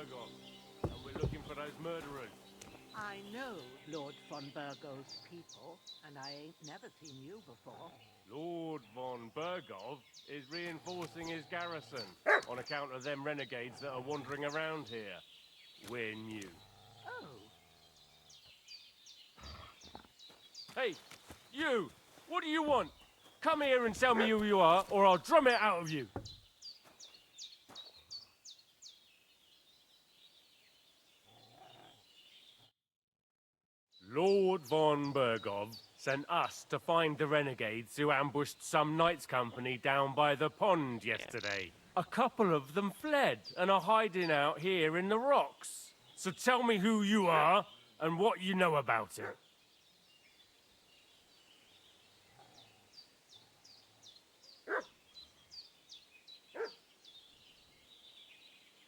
Bergov, and we're looking for those murderers. I know Lord von Burgo's people, and I ain't never seen you before. Lord von Bergov is reinforcing his garrison on account of them renegades that are wandering around here. We're new. Oh. Hey, you! What do you want? Come here and tell me who you are, or I'll drum it out of you. Lord von Bergov sent us to find the renegades who ambushed some knights' company down by the pond yesterday. A couple of them fled and are hiding out here in the rocks. So tell me who you are and what you know about it.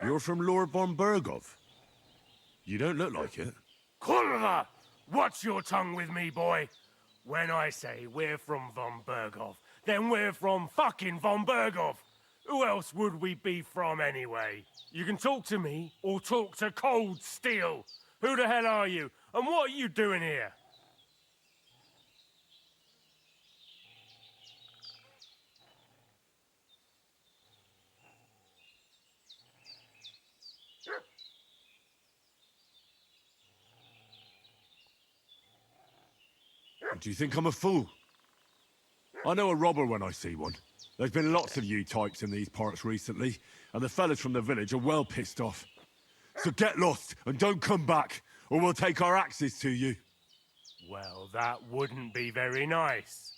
You're from Lord von Bergov? You don't look like it. Kurva! Watch your tongue with me, boy. When I say we're from von Bergov, then we're from fucking von Bergov. Who else would we be from anyway? You can talk to me or talk to cold steel. Who the hell are you? And what are you doing here? Do you think I'm a fool? I know a robber when I see one. There's been lots of you types in these parts recently, and the fellas from the village are well pissed off. So get lost and don't come back, or we'll take our axes to you. Well, that wouldn't be very nice.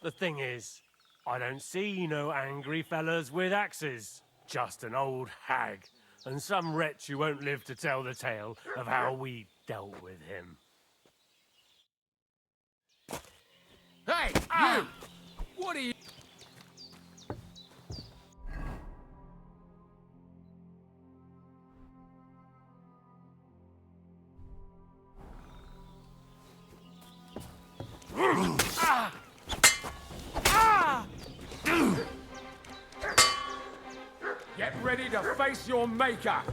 The thing is, I don't see no angry fellas with axes. Just an old hag, and some wretch who won't live to tell the tale of how we dealt with him. Hey, you! What are you... Get ready to face your maker!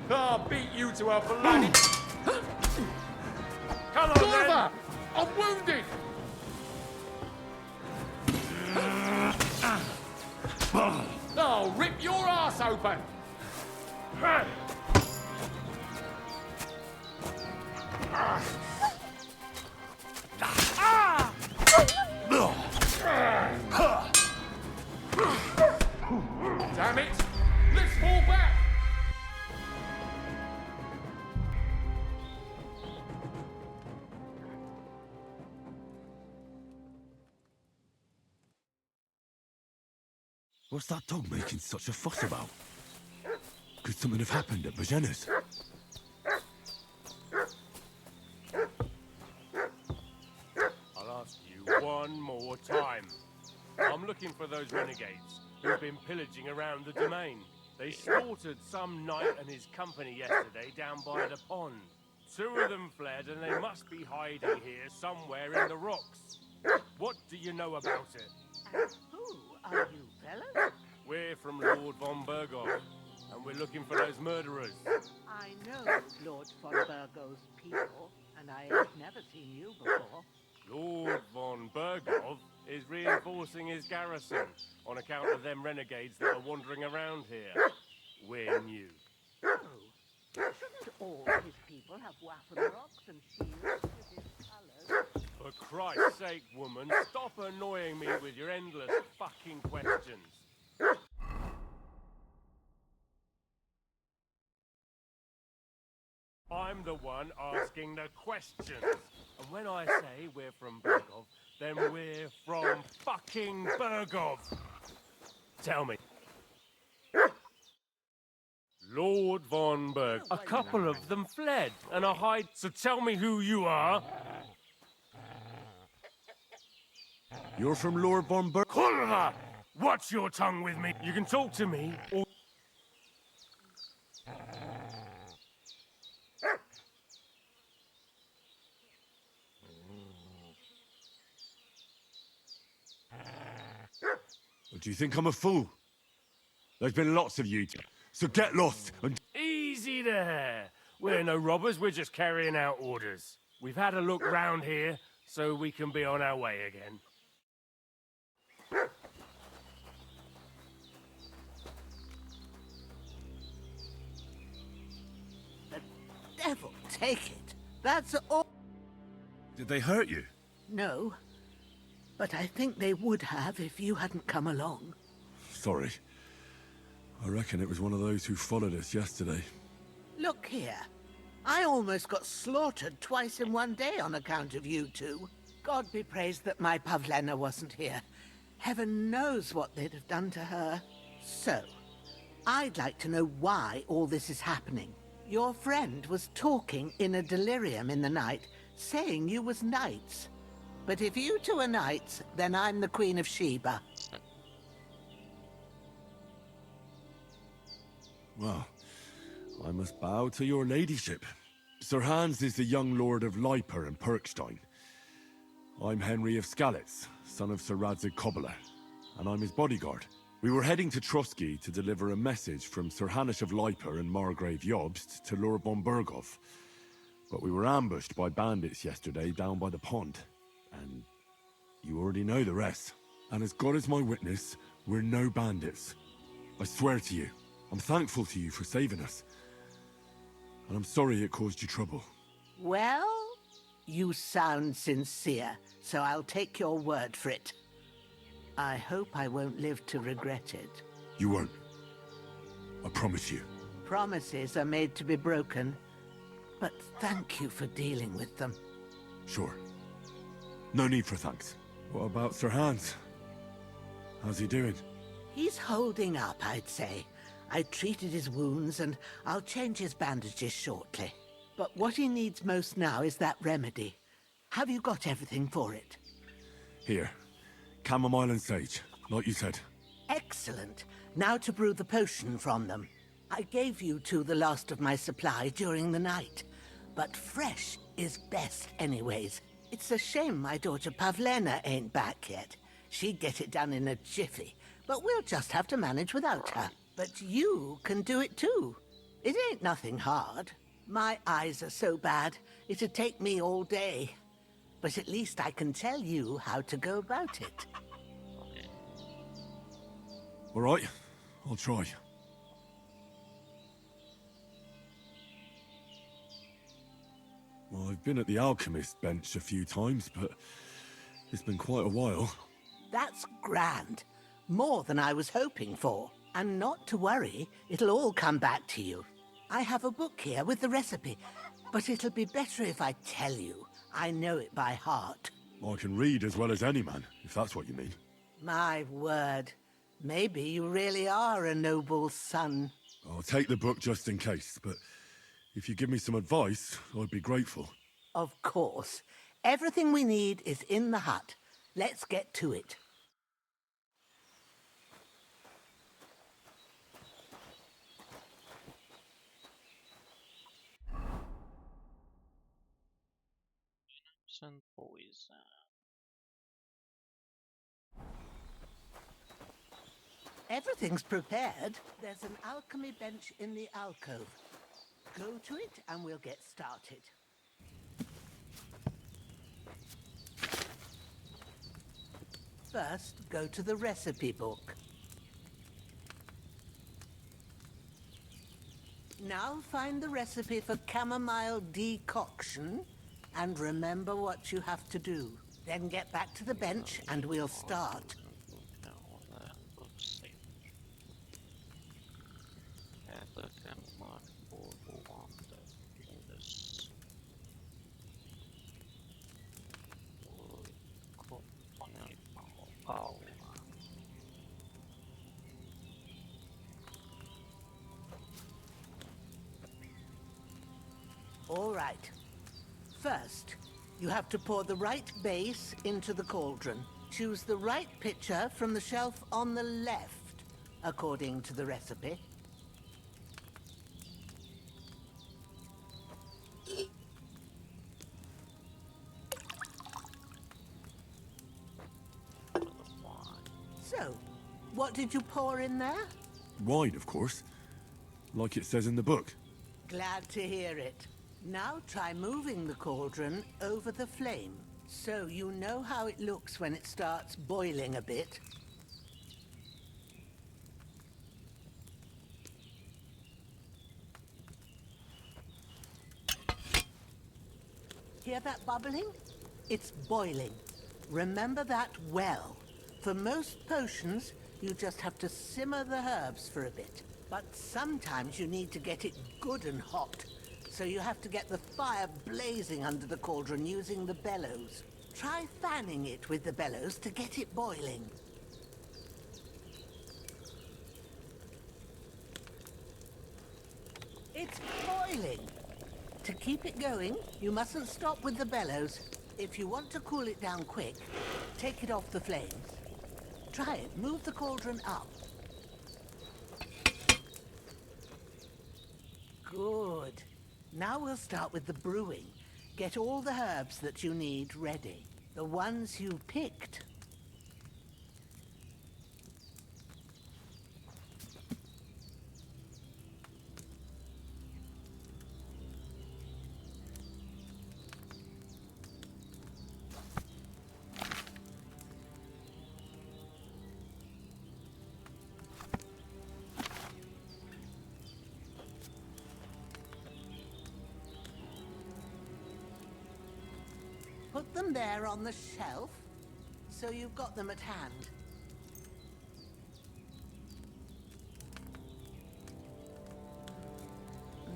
I'll beat you to a bloody... Come on, then! Oliver! I'm wounded! I'll rip your ass open! Damn it! Let's fall back! What's that dog making such a fuss about? Could something have happened at Bajena's? I'll ask you one more time. I'm looking for those renegades who've been pillaging around the domain. They slaughtered some knight and his company yesterday down by the pond. 2 of them fled and they must be hiding here somewhere in the rocks. What do you know about it? And who are you, fellas? We're from Lord von Bergov, and we're looking for those murderers. I know Lord von Burgo's people, and I ain't never seen you before. Lord von Bergov is reinforcing his garrison on account of them renegades that are wandering around here. We're new. Oh. Shouldn't all his people have waffen rocks and shields with his colours? For Christ's sake, woman, stop annoying me with your endless fucking questions. I'm the one asking the questions. And when I say we're from Bergov, then we're from fucking Bergov. Tell me. Lord von Berg. A couple of them fled and are hiding. So tell me who you are. You're from Lord von Bergov? Kurva! Watch your tongue with me. You can talk to me or... Or do you think I'm a fool? There's been lots of you, so get lost and... Easy there. We're no robbers, we're just carrying out orders. We've had a look round here, so we can be on our way again. The devil take it. That's all. Did they hurt you? No, but I think they would have if you hadn't come along. Sorry. I reckon it was one of those who followed us yesterday. Look here. I almost got slaughtered twice in one day on account of you two. God be praised that my Pavlena wasn't here. Heaven knows what they'd have done to her. So, I'd like to know why all this is happening. Your friend was talking in a delirium in the night, saying you was knights. But if you two are knights, then I'm the Queen of Sheba. Well, I must bow to your ladyship. Sir Hans is the young lord of Leiper and Perkstein. I'm Henry of Skalitz, son of Sir Radzig Kobyla, and I'm his bodyguard. We were heading to Trotsky to deliver a message from Sir Hanush of Leiper and Margrave Jobst to Lord von Berghoff. But we were ambushed by bandits yesterday down by the pond, and you already know the rest. And as God is my witness, we're no bandits. I swear to you. I'm thankful to you for saving us. And I'm sorry it caused you trouble. Well, you sound sincere, so I'll take your word for it. I hope I won't live to regret it. You won't. I promise you. Promises are made to be broken, but thank you for dealing with them. Sure. No need for thanks. What about Sir Hans? How's he doing? He's holding up, I'd say. I treated his wounds, and I'll change his bandages shortly. But what he needs most now is that remedy. Have you got everything for it? Here. Chamomile and sage, like you said. Excellent. Now to brew the potion from them. I gave you two the last of my supply during the night. But fresh is best anyways. It's a shame my daughter Pavlena ain't back yet. She'd get it done in a jiffy, but we'll just have to manage without her. But you can do it too. It ain't nothing hard. My eyes are so bad, it'd take me all day. But at least I can tell you how to go about it. All right, I'll try. Well, I've been at the alchemist bench a few times, but it's been quite a while. That's grand. More than I was hoping for. And not to worry, it'll all come back to you. I have a book here with the recipe, but it'll be better if I tell you. I know it by heart. I can read as well as any man, if that's what you mean. My word. Maybe you really are a noble son. I'll take the book just in case, but if you give me some advice, I'd be grateful. Of course. Everything we need is in the hut. Let's get to it. And poison. Everything's prepared. There's an alchemy bench in the alcove. Go to it and we'll get started. First, go to the recipe book. Now find the recipe for chamomile decoction and remember what you have to do. Then get back to the bench and we'll start. All right. First, you have to pour the right base into the cauldron. Choose the right pitcher from the shelf on the left, according to the recipe. So, What did you pour in there? Wine, of course. Like it says in the book. Glad to hear it. Now try moving the cauldron over the flame, so you know how it looks when it starts boiling a bit. Hear that bubbling? It's boiling. Remember that well. For most potions, you just have to simmer the herbs for a bit. But sometimes you need to get it good and hot. So you have to get the fire blazing under the cauldron using the bellows. Try fanning it with the bellows to get it boiling. It's boiling! To keep it going, you mustn't stop with the bellows. If you want to cool it down quick, take it off the flames. Try it. Move the cauldron up. Good. Now we'll start with the brewing. Get all the herbs that you need ready. The ones you picked. Put them there on the shelf, so you've got them at hand.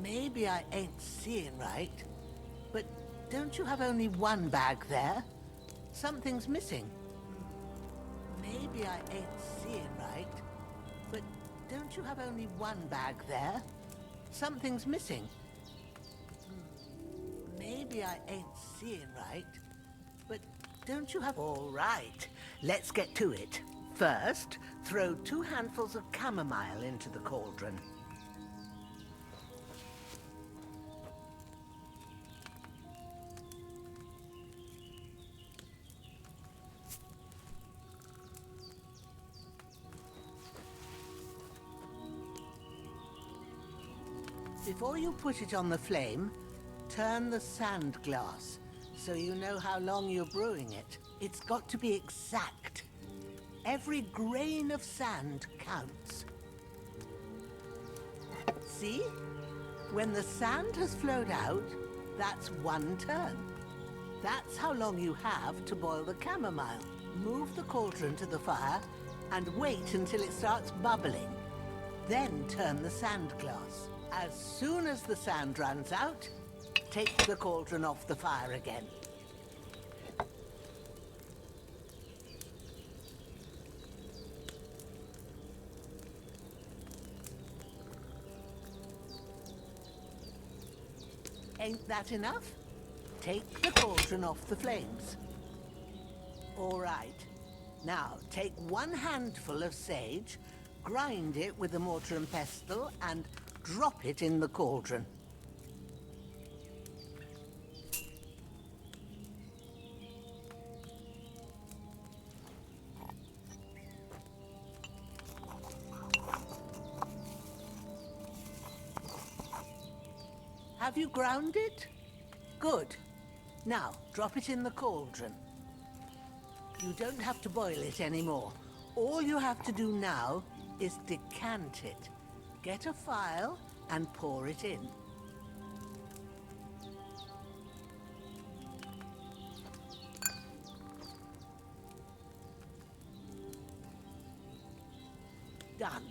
Maybe I ain't seeing right, but don't you have only one bag there? Something's missing. Maybe I ain't seeing right, but don't you have only one bag there? Something's missing. Maybe I ain't seeing right, but don't you have... All right, let's get to it. First, throw 2 handfuls of chamomile into the cauldron. Before you put it on the flame, turn the sand glass, so you know how long you're brewing it. It's got to be exact. Every grain of sand counts. See? When the sand has flowed out, that's 1 turn. That's how long you have to boil the chamomile. Move the cauldron to the fire and wait until it starts bubbling. Then turn the sand glass. As soon as the sand runs out, take the cauldron off the fire again. Ain't that enough? Take the cauldron off the flames. All right. Now, take 1 handful of sage, grind it with a mortar and pestle, and drop it in the cauldron. Have you ground it? Good. Now, drop it in the cauldron. You don't have to boil it anymore. All you have to do now is decant it. Get a phial and pour it in. Done.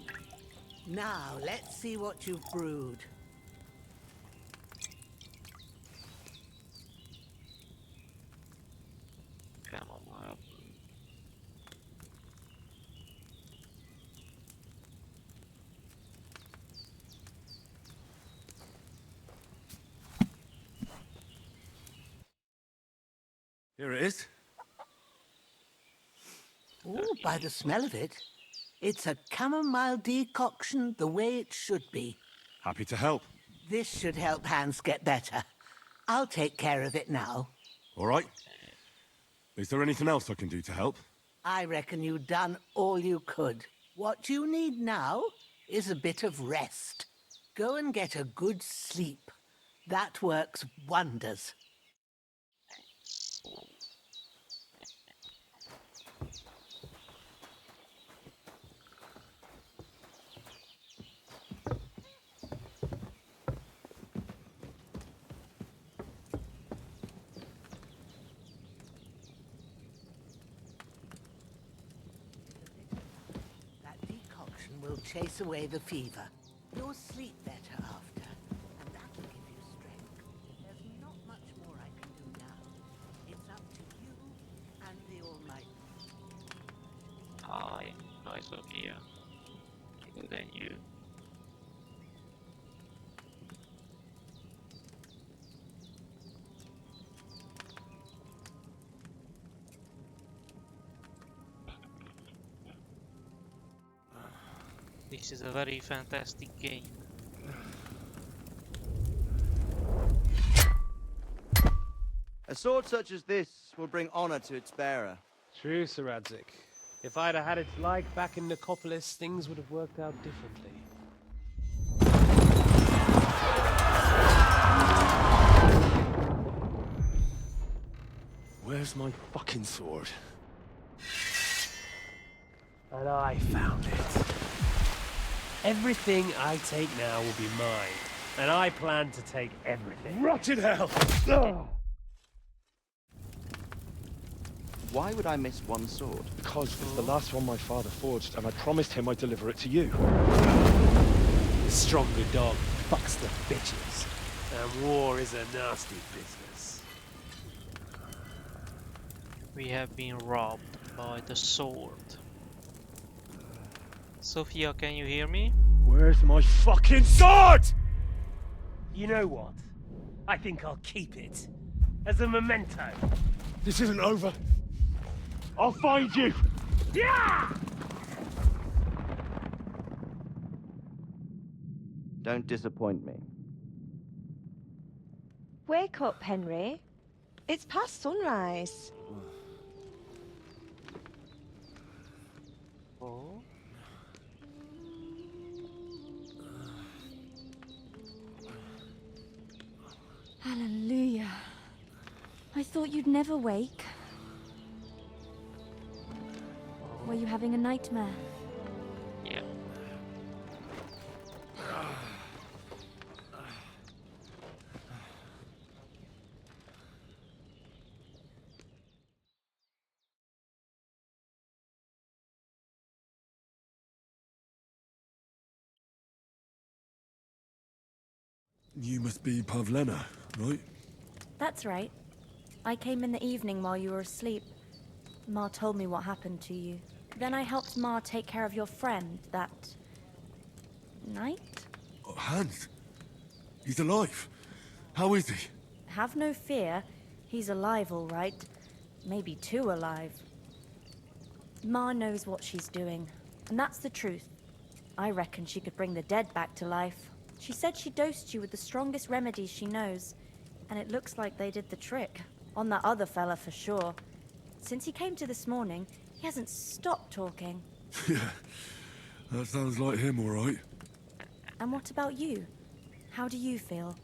Now, let's see what you've brewed. Chamomile. Here it is. Ooh, by the smell of it, it's a chamomile decoction the way it should be. Happy to help. This should help Hans get better. I'll take care of it now. All right. Is there anything else I can do to help? I reckon you've done all you could. What you need now is a bit of rest. Go and get a good sleep. That works wonders. That decoction will chase away the fever. You'll sleep better after, and that will give you strength. There's not much more I can do now. It's up to you and the Almighty. Hi, nice of you. Bigger than you. This is a very fantastic game. A sword such as this will bring honor to its bearer. True, Sir Radzik. If I'd have had its like back in Nicopolis, things would have worked out differently. Where's my fucking sword? And I found it. Everything I take now will be mine. And I plan to take everything. Rotted hell! Why would I miss one sword? Because it's the last one my father forged, and I promised him I'd deliver it to you. The stronger dog fucks the bitches. And war is a nasty business. We have been robbed by the sword. Sophia, can you hear me? Where's my fucking sword? You know what? I think I'll keep it. As a memento. This isn't over. I'll find you! Yeah! Don't disappoint me. Wake up, Henry. It's past sunrise. Oh. Hallelujah. I thought you'd never wake. Were you having a nightmare? Yeah. You must be Pavlena, right? That's right. I came in the evening while you were asleep. Ma told me what happened to you. Then I helped Ma take care of your friend that night? Oh, Hans. He's alive. How is he? Have no fear. He's alive, all right. Maybe too alive. Ma knows what she's doing, and that's the truth. I reckon she could bring the dead back to life. She said she dosed you with the strongest remedies she knows, and it looks like they did the trick. On that other fella for sure. Since he came to this morning, he hasn't stopped talking. Yeah, that sounds like him, all right. And what about you? How do you feel?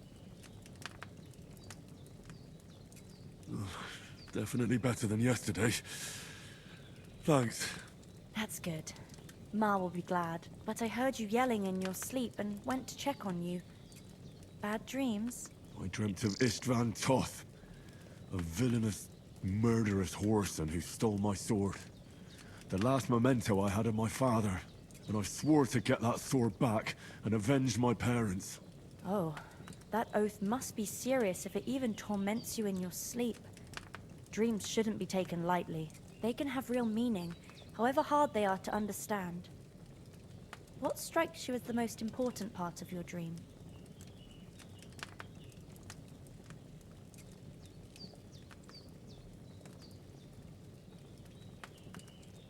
Definitely better than yesterday. Thanks. That's good. Ma will be glad, but I heard you yelling in your sleep and went to check on you. Bad dreams? I dreamt of Istvan Toth, a villainous, murderous whoreson who stole my sword. The last memento I had of my father, and I swore to get that sword back and avenge my parents. Oh, that oath must be serious if it even torments you in your sleep. Dreams shouldn't be taken lightly. They can have real meaning, however hard they are to understand. What strikes you as the most important part of your dream?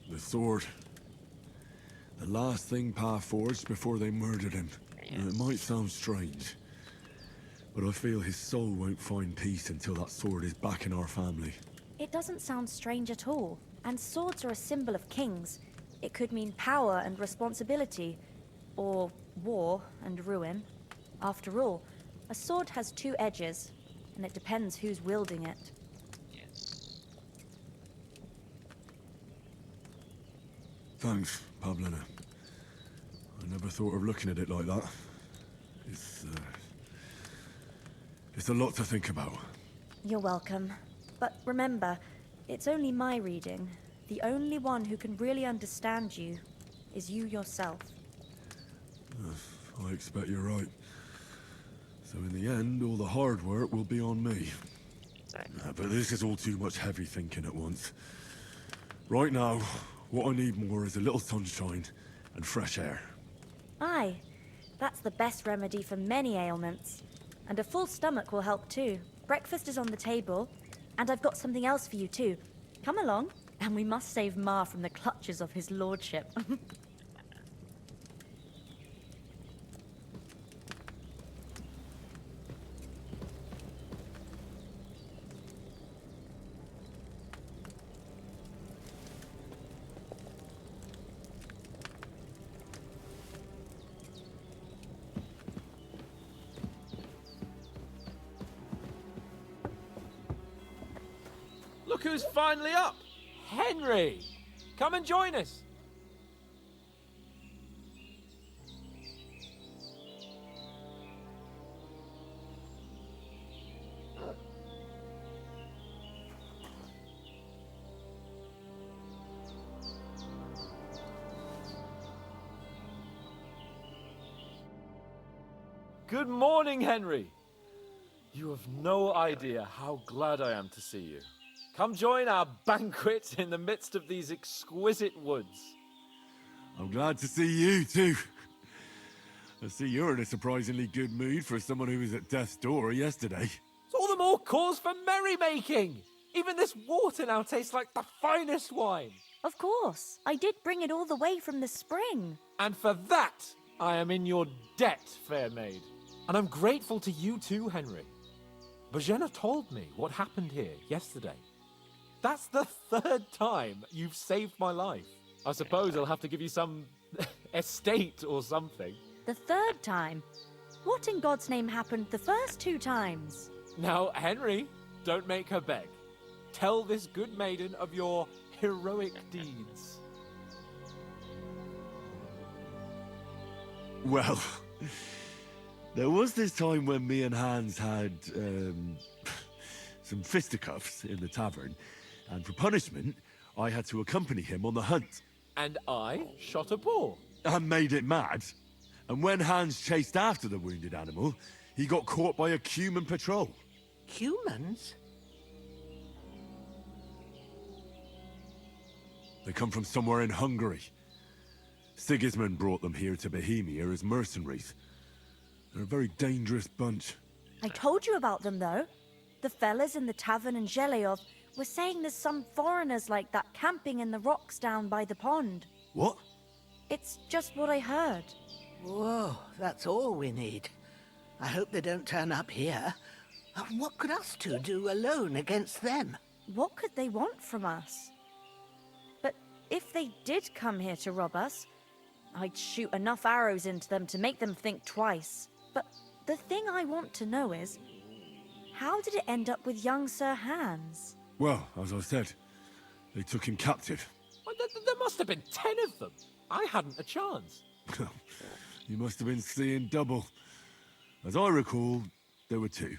The sword. The last thing Pa forged before they murdered him. It might sound strange, but I feel his soul won't find peace until that sword is back in our family. It doesn't sound strange at all. And swords are a symbol of kings. It could mean power and responsibility, or war and ruin. After all, a sword has two edges, and it depends who's wielding it. Thanks, Pavlina. I never thought of looking at it like that. It's a lot to think about. You're welcome. But remember, it's only my reading. The only one who can really understand you is you yourself. I expect you're right. So in the end, all the hard work will be on me. But this is all too much heavy thinking at once. Right now, what I need more is a little sunshine and fresh air. Aye, that's the best remedy for many ailments. And a full stomach will help too. Breakfast is on the table, and I've got something else for you too. Come along, and we must save Ma from the clutches of his lordship. Look who's finally up! Henry! Come and join us! Good morning, Henry! You have no idea how glad I am to see you. Come join our banquet in the midst of these exquisite woods. I'm glad to see you too. I see you're in a surprisingly good mood for someone who was at death's door yesterday. It's all the more cause for merrymaking! Even this water now tastes like the finest wine. Of course, I did bring it all the way from the spring. And for that, I am in your debt, fair maid. And I'm grateful to you too, Henry. Bojena told me what happened here yesterday. That's the third time you've saved my life. I suppose I'll have to give you some estate or something. The third time? What in God's name happened the first two times? Now, Henry, don't make her beg. Tell this good maiden of your heroic deeds. Well, there was this time when me and Hans had some fisticuffs in the tavern. And for punishment, I had to accompany him on the hunt. And I shot a boar. And made it mad. And when Hans chased after the wounded animal, he got caught by a human patrol. Humans? They come from somewhere in Hungary. Sigismund brought them here to Bohemia as mercenaries. They're a very dangerous bunch. I told you about them, though. The fellas in the tavern in Zheleyov were saying there's some foreigners like that camping in the rocks down by the pond. What? It's just what I heard. Whoa, that's all we need. I hope they don't turn up here. What could us two do alone against them? What could they want from us? But if they did come here to rob us, I'd shoot enough arrows into them to make them think twice. But the thing I want to know is, how did it end up with young Sir Hans? Well, as I said, they took him captive. Well, there must have been 10 of them. I hadn't a chance. You must have been seeing double. As I recall, there were 2.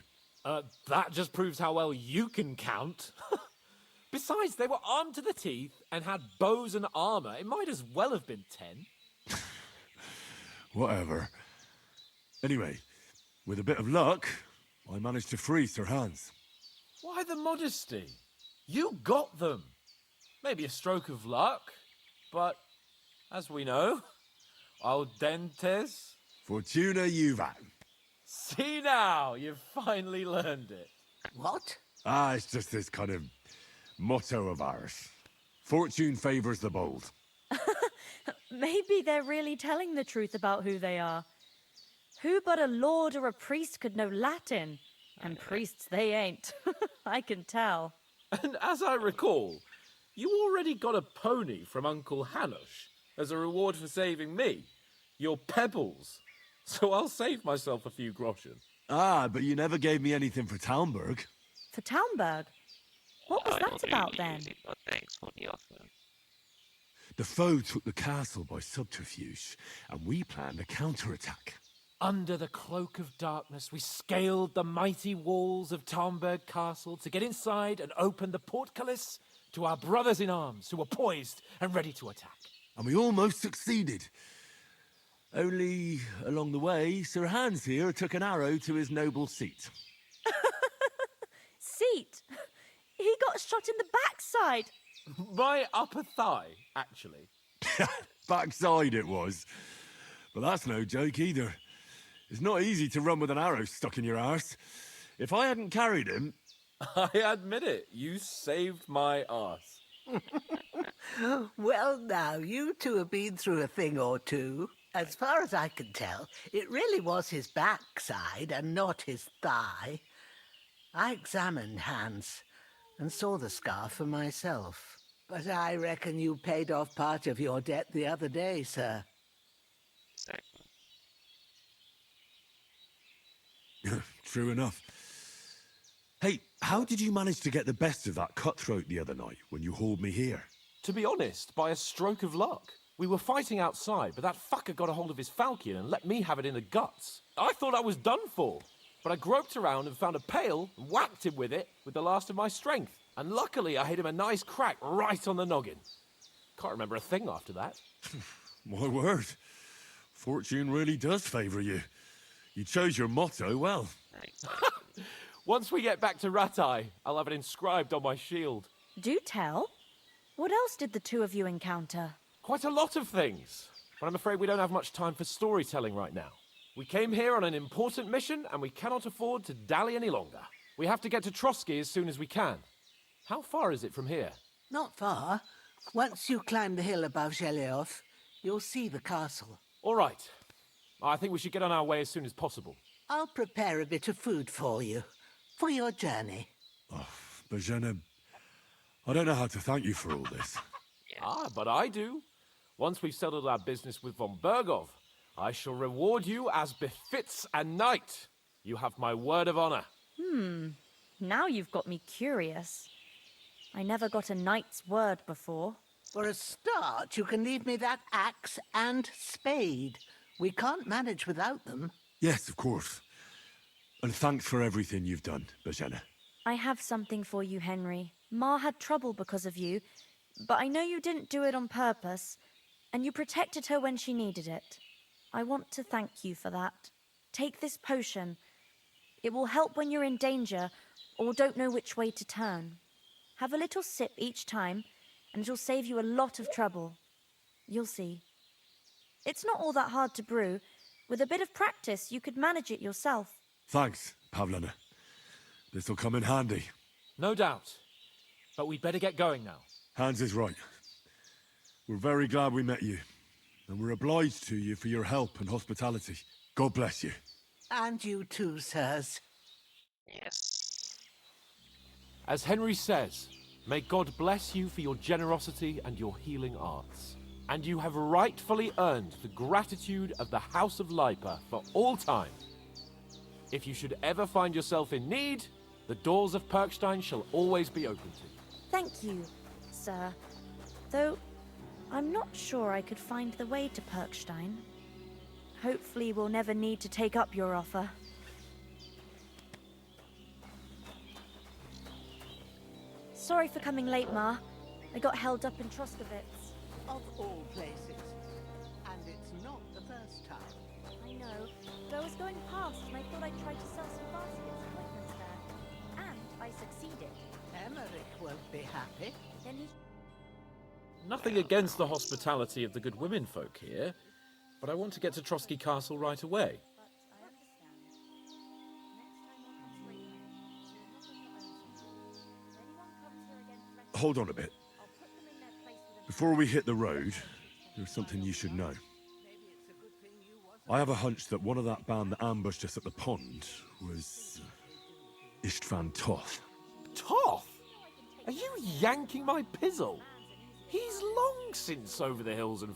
That just proves how well you can count. Besides, they were armed to the teeth and had bows and armor. It might as well have been 10. Whatever. Anyway, with a bit of luck, I managed to free Sir Hans. Why the modesty? You got them. Maybe a stroke of luck, but as we know, al dentes. Fortuna juvat. See now, you've finally learned it. What? It's just this kind of motto of ours. Fortune favors the bold. Maybe they're really telling the truth about who they are. Who but a lord or a priest could know Latin? And priests they ain't. I can tell. And as I recall, you already got a pony from Uncle Hanush. as a reward for saving me. Your pebbles. So I'll save myself a few groschen. Ah, but you never gave me anything for Talmberg. For Talmberg? What was that about then? No thanks for the offer. The foe took the castle by subterfuge, and we planned a counterattack. Under the cloak of darkness, we scaled the mighty walls of Talmberg Castle to get inside and open the portcullis to our brothers in arms who were poised and ready to attack. And we almost succeeded. Only, along the way, Sir Hans here took an arrow to his noble seat. Seat? He got shot in the backside. My upper thigh, actually. Backside it was. But that's no joke either. It's not easy to run with an arrow stuck in your arse. If I hadn't carried him... I admit it, you saved my arse. Well, now, you two have been through a thing or two. As far as I can tell, it really was his backside and not his thigh. I examined Hans and saw the scar for myself. But I reckon you paid off part of your debt the other day, sir. Exactly. True enough. Hey, how did you manage to get the best of that cutthroat the other night when you hauled me here? To be honest, by a stroke of luck. We were fighting outside, but that fucker got a hold of his falchion and let me have it in the guts. I thought I was done for, but I groped around and found a pail and whacked him with it with the last of my strength. And luckily, I hit him a nice crack right on the noggin. Can't remember a thing after that. My word. Fortune really does favour you. You chose your motto well. Once we get back to Ratai, I'll have it inscribed on my shield. Do tell. What else did the two of you encounter? Quite a lot of things, but I'm afraid we don't have much time for storytelling right now. We came here on an important mission, and we cannot afford to dally any longer. We have to get to Trotsky as soon as we can. How far is it from here? Not far. Once you climb the hill above Zheleov, you'll see the castle. All right. I think we should get on our way as soon as possible. I'll prepare a bit of food for you, for your journey. Oh, Bozhena, I don't know how to thank you for all this. Ah, but I do. Once we've settled our business with von Bergov, I shall reward you as befits a knight. You have my word of honor. Now you've got me curious. I never got a knight's word before. For a start, you can leave me that axe and spade. We can't manage without them. Yes, of course. And thanks for everything you've done, Bozhena. I have something for you, Henry. Ma had trouble because of you, but I know you didn't do it on purpose, and you protected her when she needed it. I want to thank you for that. Take this potion. It will help when you're in danger or don't know which way to turn. Have a little sip each time, and it'll save you a lot of trouble. You'll see. It's not all that hard to brew. With a bit of practice, you could manage it yourself. Thanks, Pavlena. This'll come in handy. No doubt. But we'd better get going now. Hans is right. We're very glad we met you. And we're obliged to you for your help and hospitality. God bless you. And you too, sirs. Yes. As Henry says, may God bless you for your generosity and your healing arts. And you have rightfully earned the gratitude of the House of Lipa for all time. If you should ever find yourself in need, the doors of Perkstein shall always be open to you. Thank you, sir. Though, I'm not sure I could find the way to Perkstein. Hopefully we'll never need to take up your offer. Sorry for coming late, Ma. I got held up in Troskowitz. Of all places. And it's not the first time. I know, but I was going past and I thought I'd try to sell some baskets of ointments there. And I succeeded. Emmerich won't be happy. Then he... Nothing against the hospitality of the good women folk here, but I want to get to Trotsky Castle right away. Hold on a bit. Before we hit the road, there's something you should know. I have a hunch that one of that band that ambushed us at the pond was Istvan Toth. Toth? Are you yanking my pizzle? He's long since over the hills and